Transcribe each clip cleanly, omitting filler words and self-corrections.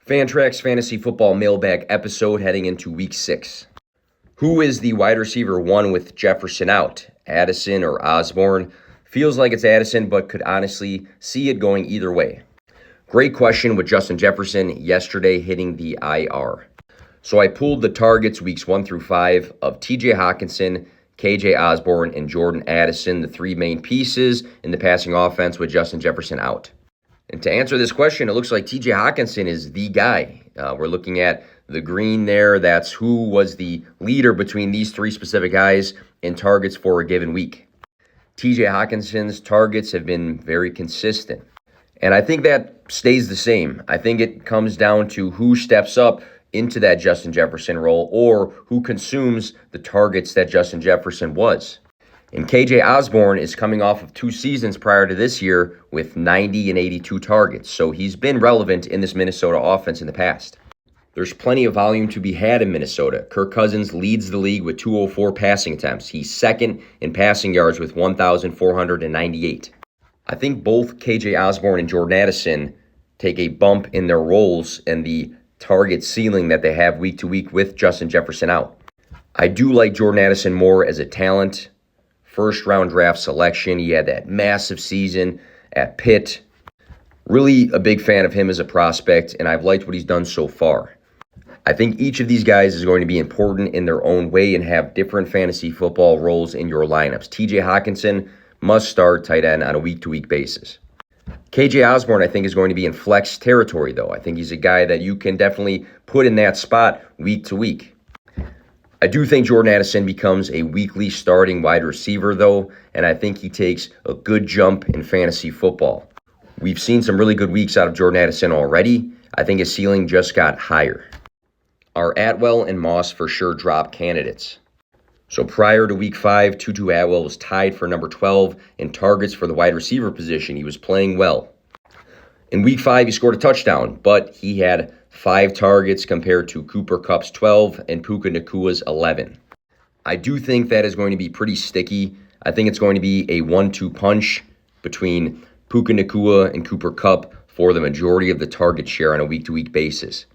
Fantrax Fantasy Football Mailbag episode heading into Week 6. Who is the wide receiver one with Jefferson out? Addison or Osborne? Feels like it's Addison, but could honestly see it going either way. Great question with Justin Jefferson yesterday hitting the IR. So I pulled the targets weeks 1 through 5 of TJ Hockenson, KJ Osborne, and Jordan Addison, the three main pieces in the passing offense with Justin Jefferson out. And to answer this question, it looks like TJ Hockenson is the guy. We're looking at the green there. That's who was the leader between these three specific guys in targets for a given week. TJ Hockenson's targets have been very consistent. And I think that stays the same. I think it comes down to who steps up into that Justin Jefferson role or who consumes the targets that Justin Jefferson was. And KJ Osborne is coming off of 2 seasons prior to this year with 90 and 82 targets. So he's been relevant in this Minnesota offense in the past. There's plenty of volume to be had in Minnesota. Kirk Cousins leads the league with 204 passing attempts. He's second in passing yards with 1,498. I think both KJ Osborne and Jordan Addison take a bump in their roles and the target ceiling that they have week to week with Justin Jefferson out. I do like Jordan Addison more as a talent. First-round draft selection. He had that massive season at Pitt. Really a big fan of him as a prospect, and I've liked what he's done so far. I think each of these guys is going to be important in their own way and have different fantasy football roles in your lineups. TJ Hockenson must start tight end on a week-to-week basis. KJ Osborne, I think, is going to be in flex territory, though. I think he's a guy that you can definitely put in that spot week to week. I do think Jordan Addison becomes a weekly starting wide receiver, though, and I think he takes a good jump in fantasy football. We've seen some really good weeks out of Jordan Addison already. I think his ceiling just got higher. Are Atwell and Moss for sure drop candidates? So prior to Week 5, Tutu Atwell was tied for number 12 in targets for the wide receiver position. He was playing well. In Week 5, he scored a touchdown, but he had 5 targets compared to Cooper Kupp's 12 and Puka Nakua's 11. I do think that is going to be pretty sticky. I think it's going to be a 1-2 punch between Puka Nakua and Cooper Kupp for the majority of the target share on a week-to-week basis.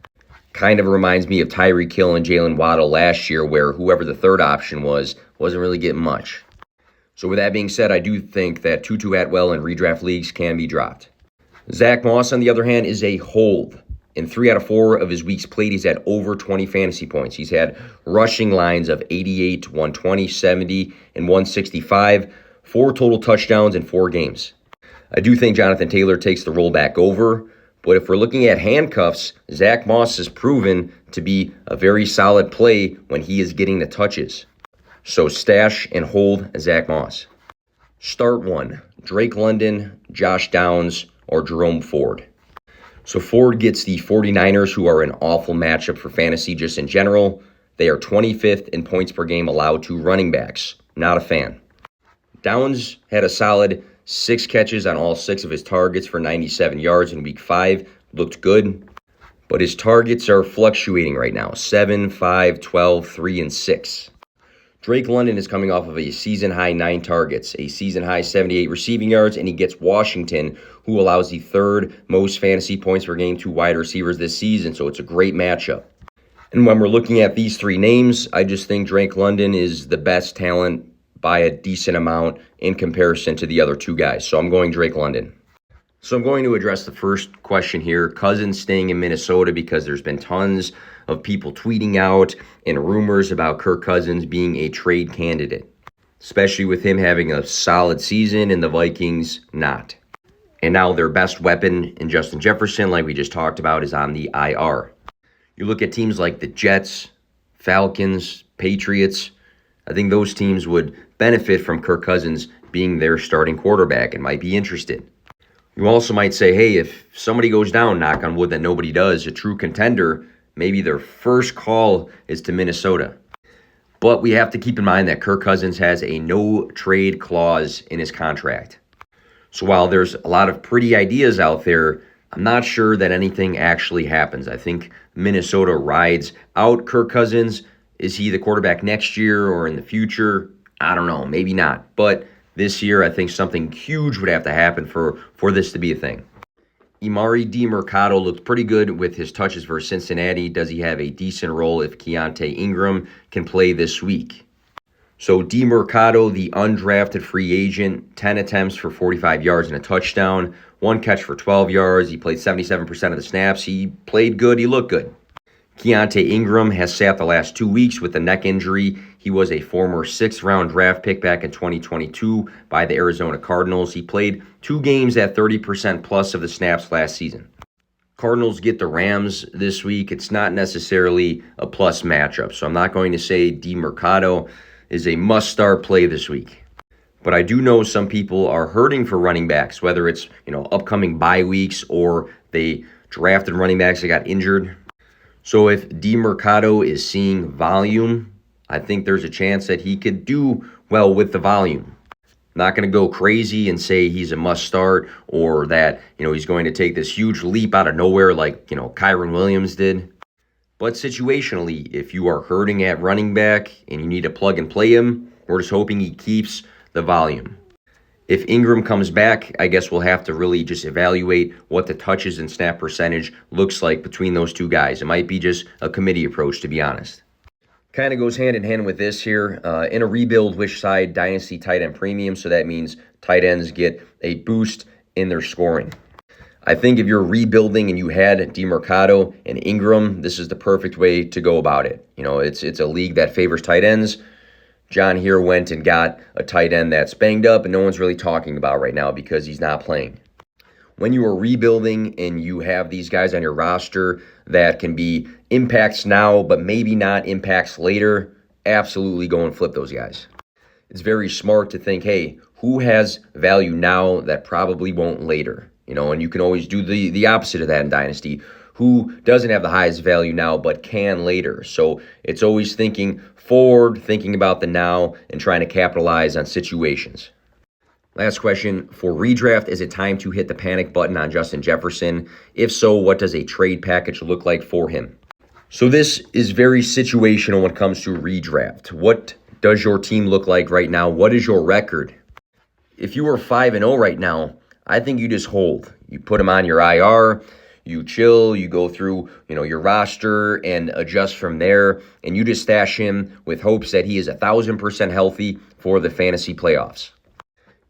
Kind of reminds me of Tyreek Hill and Jalen Waddle last year, where whoever the third option wasn't really getting much. So with that being said, I do think that Tutu Atwell in redraft leagues can be dropped. Zach Moss, on the other hand, is a hold. In 3 out of 4 of his weeks played, he's had over 20 fantasy points. He's had rushing lines of 88, 120, 70, and 165, 4 total touchdowns in 4 games. I do think Jonathan Taylor takes the role back over, but if we're looking at handcuffs, Zach Moss has proven to be a very solid play when he is getting the touches. So stash and hold Zach Moss. Start 1, Drake London, Josh Downs, or Jerome Ford. So Ford gets the 49ers, who are an awful matchup for fantasy just in general. They are 25th in points per game allowed to running backs. Not a fan. Downs had a solid 6 catches on all 6 of his targets for 97 yards in Week 5. Looked good. But his targets are fluctuating right now. 7, 5, 12, 3, and 6. Drake London is coming off of a season-high 9 targets, a season-high 78 receiving yards, and he gets Washington, who allows the 3rd most fantasy points per game to wide receivers this season, so it's a great matchup. And when we're looking at these 3 names, I just think Drake London is the best talent by a decent amount in comparison to the other 2 guys, so I'm going Drake London. So I'm going to address the first question here, Cousins staying in Minnesota, because there's been tons of people tweeting out and rumors about Kirk Cousins being a trade candidate, especially with him having a solid season and the Vikings not. And now their best weapon in Justin Jefferson, like we just talked about, is on the IR. You look at teams like the Jets, Falcons, Patriots, I think those teams would benefit from Kirk Cousins being their starting quarterback and might be interested. You also might say, hey, if somebody goes down, knock on wood that nobody does, a true contender, maybe their first call is to Minnesota. But we have to keep in mind that Kirk Cousins has a no-trade clause in his contract. So while there's a lot of pretty ideas out there, I'm not sure that anything actually happens. I think Minnesota rides out Kirk Cousins. Is he the quarterback next year or in the future? I don't know. Maybe not. But this year, I think something huge would have to happen for this to be a thing. Emari Demercado looked pretty good with his touches versus Cincinnati. Does he have a decent role if Keontae Ingram can play this week? So Demercado, the undrafted free agent, 10 attempts for 45 yards and a touchdown, 1 catch for 12 yards. He played 77% of the snaps. He played good. He looked good. Keontae Ingram has sat the last 2 weeks with a neck injury. He was a former 6th-round draft pick back in 2022 by the Arizona Cardinals. He played 2 games at 30% plus of the snaps last season. Cardinals get the Rams this week. It's not necessarily a plus matchup, so I'm not going to say Demercado is a must-start play this week. But I do know some people are hurting for running backs, whether it's upcoming bye weeks or they drafted running backs that got injured. So if Demercado is seeing volume, I think there's a chance that he could do well with the volume. Not going to go crazy and say he's a must start or that, he's going to take this huge leap out of nowhere like, Kyren Williams did. But situationally, if you are hurting at running back and you need to plug and play him, we're just hoping he keeps the volume. If Ingram comes back, I guess we'll have to really just evaluate what the touches and snap percentage looks like between those two guys. It might be just a committee approach, to be honest. Kind of goes hand in hand with this here. In a rebuild, which side? Dynasty tight end premium, so that means tight ends get a boost in their scoring. I think if you're rebuilding and you had Demercado and Ingram, this is the perfect way to go about it. It's a league that favors tight ends. John here went and got a tight end that's banged up and no one's really talking about right now because he's not playing. When you are rebuilding and you have these guys on your roster that can be impacts now but maybe not impacts later, absolutely go and flip those guys. It's very smart to think, hey, who has value now that probably won't later? And you can always do the opposite of that in Dynasty. Who doesn't have the highest value now but can later? So it's always thinking forward, thinking about the now, and trying to capitalize on situations. Last question. For redraft, is it time to hit the panic button on Justin Jefferson? If so, what does a trade package look like for him? So this is very situational when it comes to redraft. What does your team look like right now? What is your record? If you are 5-0 right now, I think you just hold. You put him on your IR. You chill, you go through, your roster and adjust from there, and you just stash him with hopes that he is 1,000% healthy for the fantasy playoffs.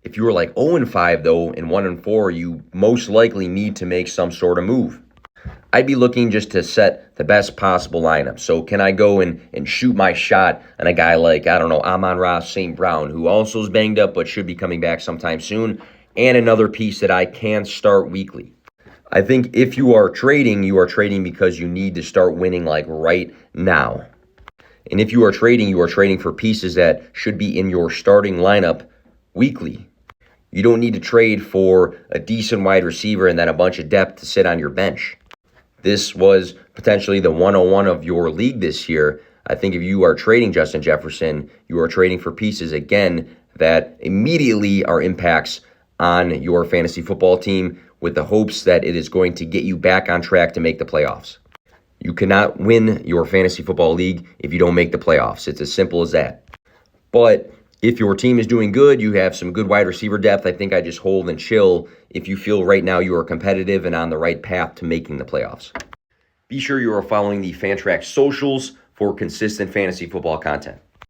If you were like 0-5 though, and 1-4, you most likely need to make some sort of move. I'd be looking just to set the best possible lineup. So can I go and shoot my shot on a guy like, Amon-Ra St. Brown, who also is banged up but should be coming back sometime soon, and another piece that I can start weekly. I think if you are trading because you need to start winning like right now. And if you are trading for pieces that should be in your starting lineup weekly. You don't need to trade for a decent wide receiver and then a bunch of depth to sit on your bench. This was potentially the 101 of your league this year. I think if you are trading Justin Jefferson, you are trading for pieces, again, that immediately are impacts on your fantasy football team, with the hopes that it is going to get you back on track to make the playoffs. You cannot win your fantasy football league if you don't make the playoffs. It's as simple as that. But if your team is doing good, you have some good wide receiver depth, I think I just hold and chill if you feel right now you are competitive and on the right path to making the playoffs. Be sure you are following the Fantrax socials for consistent fantasy football content.